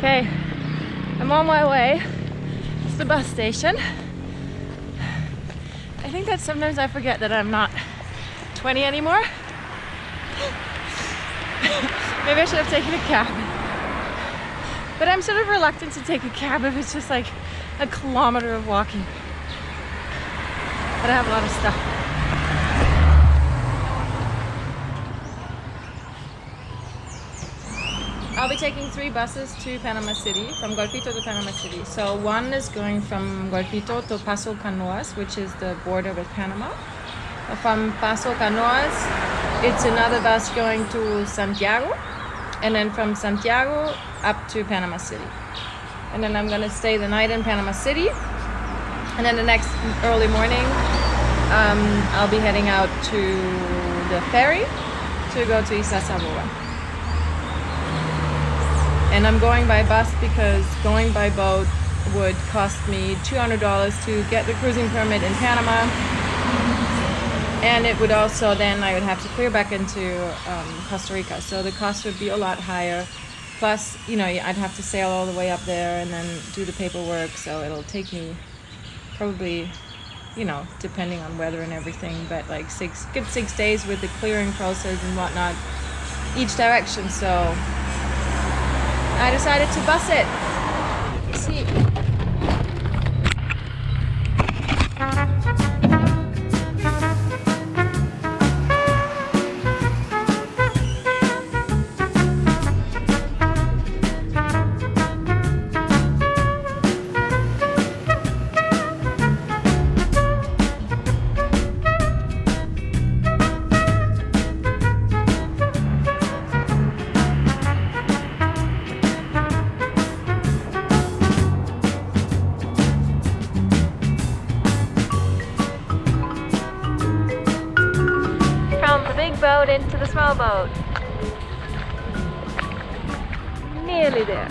Okay, I'm on my way to the bus station. I think that sometimes I forget that I'm not 20 anymore. Maybe I should have taken a cab. But I'm sort of reluctant to take a cab if it's just like a kilometer of walking. But I have a lot of stuff. I'll be taking 3 buses to Panama City, from Golfito to Panama City. So one is going from Golfito to Paso Canoas, which is the border with Panama. From Paso Canoas, it's another bus going to Santiago, and then from Santiago up to Panama City. And then I'm gonna stay the night in Panama City, and then the next early morning I'll be heading out to the ferry to go to Isla Saboga. And I'm going by bus because going by boat would cost me $200 to get the cruising permit in Panama. And it would also, then I would have to clear back into Costa Rica. So the cost would be a lot higher. Plus, you know, I'd have to sail all the way up there and then do the paperwork. So it'll take me probably, you know, depending on weather and everything, but like 6 days with the clearing process and whatnot each direction. So I decided to bus it. Let's see. Boat into the small boat. Nearly there.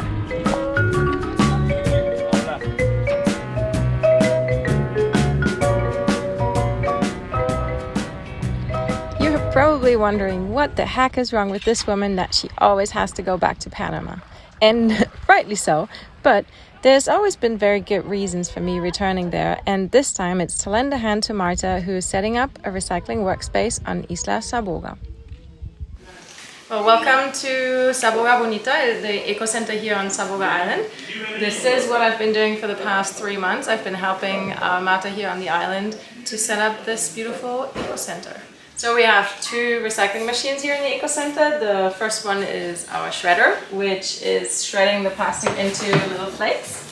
You're probably wondering what the heck is wrong with this woman that she always has to go back to Panama. And rightly so, but there's always been very good reasons for me returning there, and this time it's to lend a hand to Marta, who is setting up a recycling workspace on Isla Saboga. Well, welcome to Saboga Bonita, the eco center here on Saboga Island. This is what I've been doing for the past 3 months. I've been helping Marta here on the island to set up this beautiful eco center. So we have 2 recycling machines here in the eco center. The first one is our shredder, which is shredding the plastic into little flakes.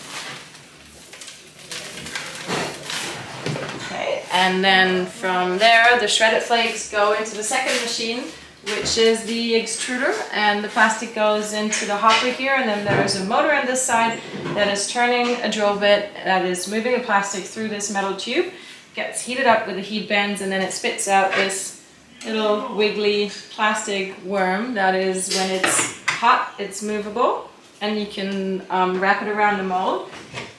Okay, and then from there, the shredded flakes go into the second machine, which is the extruder, and the plastic goes into the hopper here, and then there's a motor on this side that is turning a drill bit that is moving the plastic through this metal tube, gets heated up with the heat bends, and then it spits out this little wiggly plastic worm that is, when it's hot, it's movable, and you can wrap it around the mold,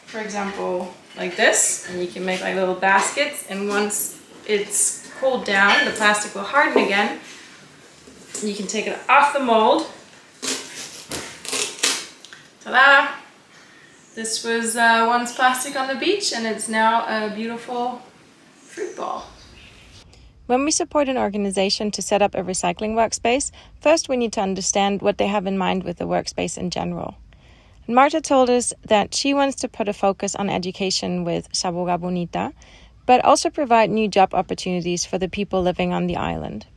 for example, like this, and you can make like little baskets, and once it's cooled down, the plastic will harden again. You can take it off the mold. Ta-da! This was once plastic on the beach, and it's now a beautiful fruit ball. When we support an organization to set up a recycling workspace, first we need to understand what they have in mind with the workspace in general. And Marta told us that she wants to put a focus on education with Saboga Bonita, but also provide new job opportunities for the people living on the island.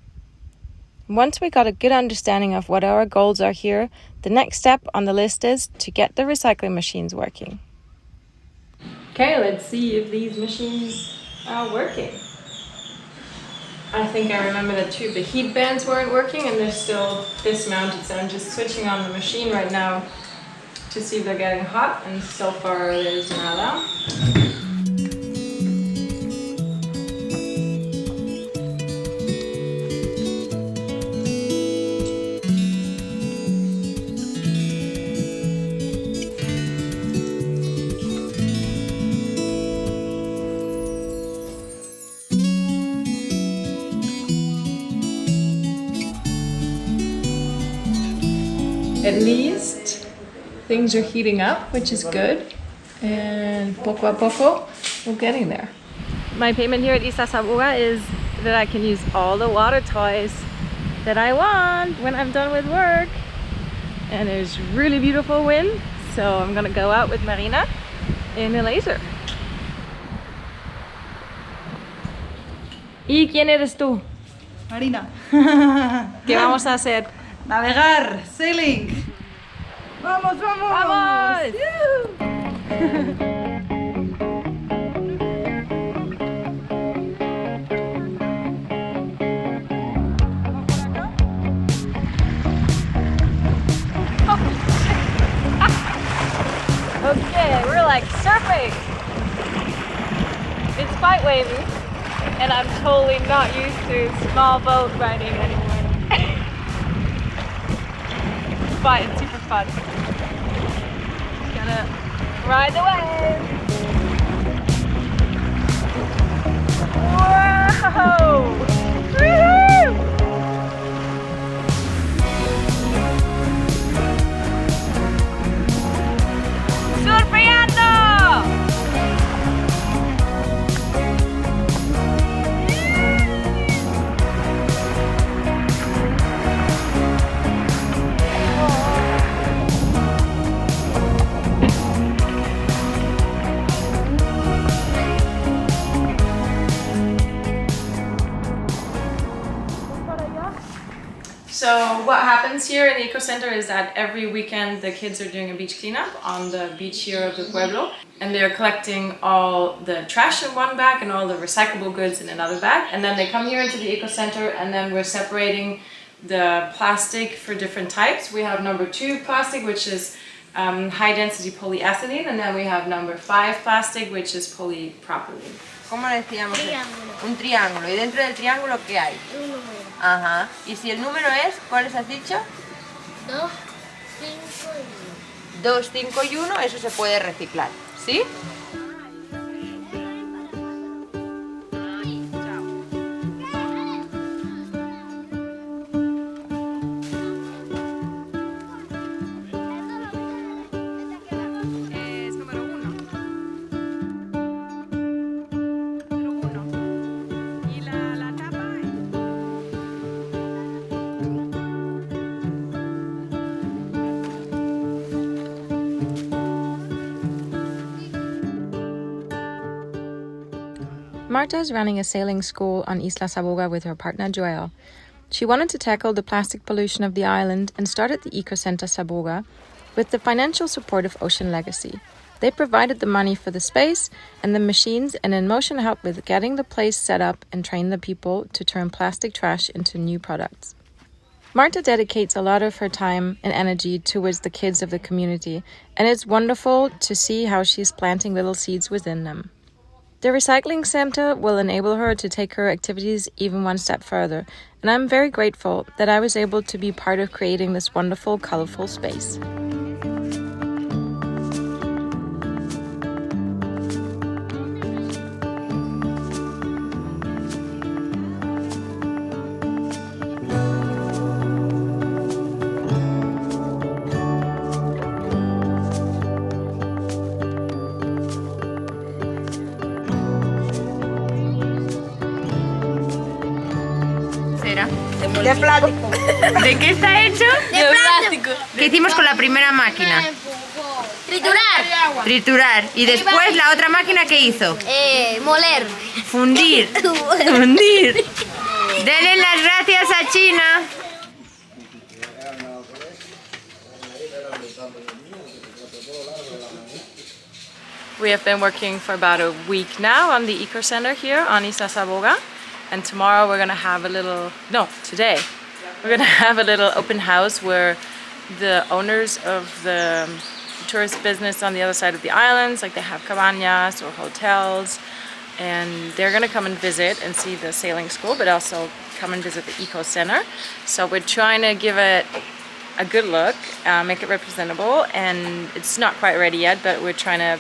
Once we got a good understanding of what our goals are here, the next step on the list is to get the recycling machines working. Okay, let's see if these machines are working. I think I remember that the heat bands weren't working and they're still dismounted, so I'm just switching on the machine right now to see if they're getting hot, and so far there's nada. At least things are heating up, which is good. And poco a poco, we're getting there. My payment here at Isla Sabuga is that I can use all the water toys that I want when I'm done with work. And there's really beautiful wind, so I'm gonna go out with Marina in a laser. ¿Y quién eres tú? Marina. ¿Qué vamos a hacer? Navegar, sailing. Vamos, vamos. ¡Vamos! Okay, we're like surfing. It's quite wavy, and I'm totally not used to small boat riding anymore. But it's super fun. Just gonna ride the wave. Whoa! Woohoo! Surfeando! So what happens here in the Eco Center is that every weekend the kids are doing a beach cleanup on the beach here of the Pueblo, and they're collecting all the trash in one bag and all the recyclable goods in another bag, and then they come here into the Eco Center, and then we're separating the plastic for different types. We have number 2 plastic, which is high density polyethylene, and then we have number 5 plastic, which is polypropylene. ¿Cómo le decíamos? Triángulo. Un triángulo. ¿Y dentro del triángulo qué hay? Un número. Ajá. ¿Y si el número es, cuáles has dicho? 2, 5 y 2, 5 y 1, eso se puede reciclar, ¿sí? Marta is running a sailing school on Isla Sabuga with her partner Joel. She wanted to tackle the plastic pollution of the island and started the Eco Center Sabuga with the financial support of Ocean Legacy. They provided the money for the space and the machines, and In Mocean helped with getting the place set up and train the people to turn plastic trash into new products. Marta dedicates a lot of her time and energy towards the kids of the community, and it's wonderful to see how she's planting little seeds within them. The recycling center will enable her to take her activities even one step further, and I'm very grateful that I was able to be part of creating this wonderful, colorful space. De plástico. ¿De qué está hecho? De plástico. ¿Qué hicimos con la primera máquina? Triturar. Triturar. ¿Y después la otra máquina qué hizo? Moler. Fundir. Fundir. Denle las gracias a China. We have been working for about a week now on the Eco Center here on Isla Sabuga. And tomorrow we're gonna have a little, no, today, we're gonna have a little open house where the owners of the tourist business on the other side of the islands, like they have cabañas or hotels, and they're gonna come and visit and see the sailing school, but also come and visit the Eco Center. So we're trying to give it a good look, make it representable, and it's not quite ready yet, but we're trying to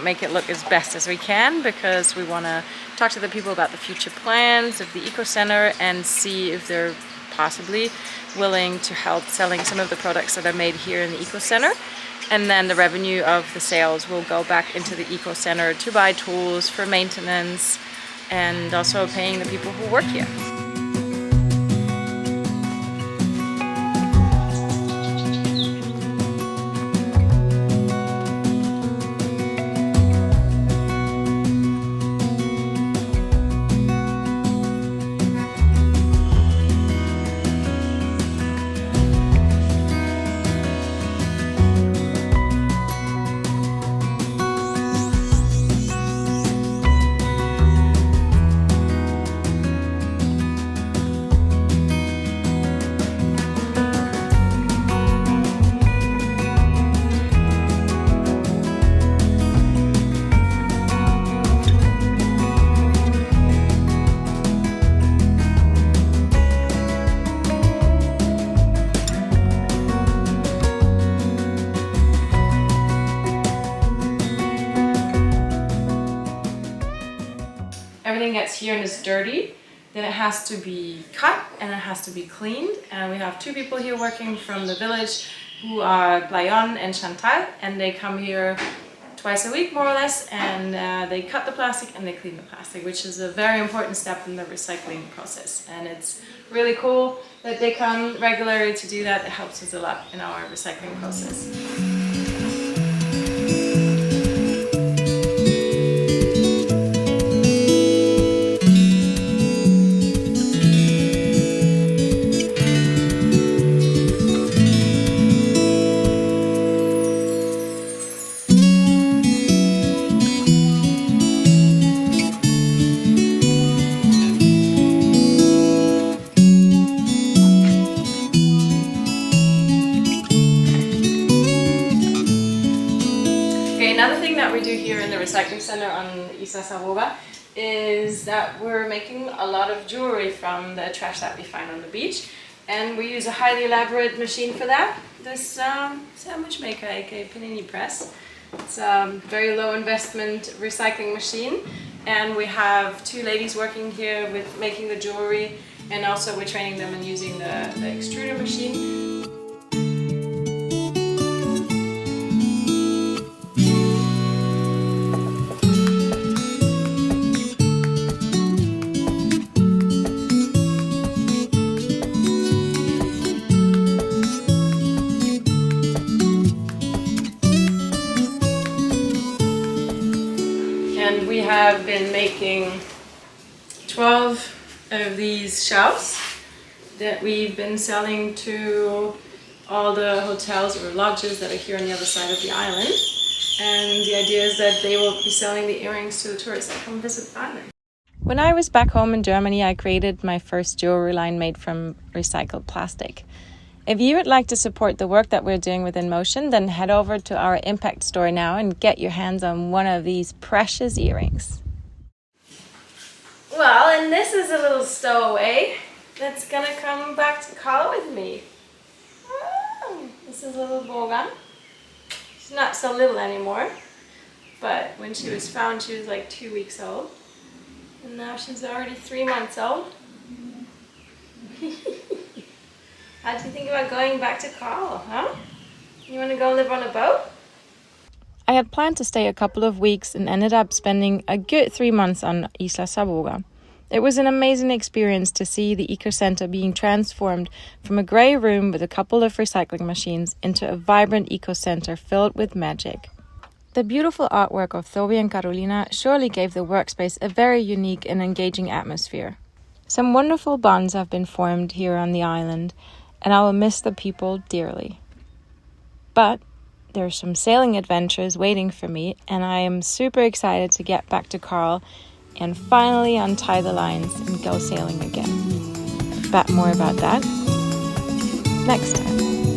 make it look as best as we can, because we want to talk to the people about the future plans of the Eco Center and see if they're possibly willing to help selling some of the products that are made here in the Eco Center. And then the revenue of the sales will go back into the eco center to buy tools for maintenance and also paying the people who work here. Everything gets here and is dirty, then it has to be cut and it has to be cleaned. And we have two people here working from the village who are Blayon and Chantal, and they come here twice a week more or less, and they cut the plastic and they clean the plastic, which is a very important step in the recycling process. And it's really cool that they come regularly to do that. It helps us a lot in our recycling process. Another thing that we do here in the recycling center on Isla Saboga is that we're making a lot of jewelry from the trash that we find on the beach, and we use a highly elaborate machine for that. This sandwich maker, aka panini press. It's a very low investment recycling machine, and we have two ladies working here with making the jewelry, and also we're training them in using the extruder machine. And we have been making 12 of these shelves that we've been selling to all the hotels or lodges that are here on the other side of the island. And the idea is that they will be selling the earrings to the tourists that come visit the island. When I was back home in Germany, I created my first jewelry line made from recycled plastic. If you would like to support the work that we're doing with In Motion, then head over to our Impact store now and get your hands on one of these precious earrings. Well, and this is a little stowaway that's gonna come back to Karl with me. Oh, this is a little Bogan. She's not so little anymore, but when she was found, she was like 2 weeks old. And now she's already 3 months old. How do you think about going back to Karl, huh? You want to go live on a boat? I had planned to stay a couple of weeks and ended up spending a good 3 months on Isla Saboga. It was an amazing experience to see the eco center being transformed from a grey room with a couple of recycling machines into a vibrant eco center filled with magic. The beautiful artwork of Thobi and Carolina surely gave the workspace a very unique and engaging atmosphere. Some wonderful bonds have been formed here on the island, and I will miss the people dearly. But there are some sailing adventures waiting for me, and I am super excited to get back to Karl and finally untie the lines and go sailing again. But more about that next time.